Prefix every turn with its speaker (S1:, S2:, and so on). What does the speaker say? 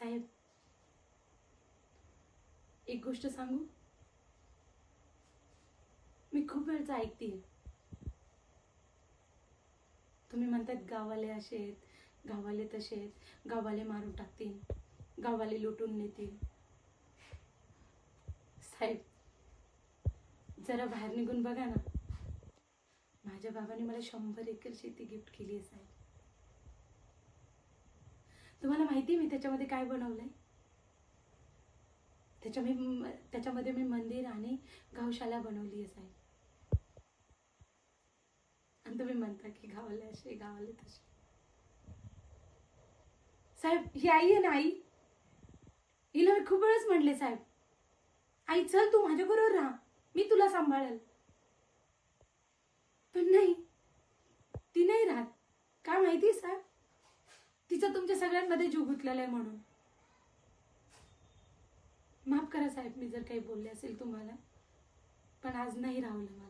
S1: साहेब, एक गोष्ट सांगू, मी खूप वेळचं ऐकतेय. तुम्ही म्हणतात गावाले असे आहेत, गावाले तसे आहेत, गावाले मारून टाकतील, गावाले लुटून नेतील. साहेब, जरा बाहेर निघून बघा ना. माझ्या बाबाने मला 100 एकर शेती गिफ्ट केली आहे साहेब. तुम्हाला माहिती मी त्याच्यामध्ये काय बनवलंय? त्याच्यामध्ये मी मंदिर आणि गौशाला बनवली आहे साहेब. आणि तुम्ही म्हणता की गावाले असे गावाले तसे. साहेब, ही आई आहे ना, आई, हिला मी खूप वेळेस म्हणले साहेब, आई चल तू माझ्या बरोबर राहा, मी तुला सांभाळेल. पण नाही, ती नाही राहत. काय माहिती साहेब, तिचा तुमच्या सगळ्यांमध्ये जीव गुंतलेला आहे म्हणून. माफ करा साहेब मी जर काही बोलले असेल तुम्हाला, पण आज नाही राहुलं.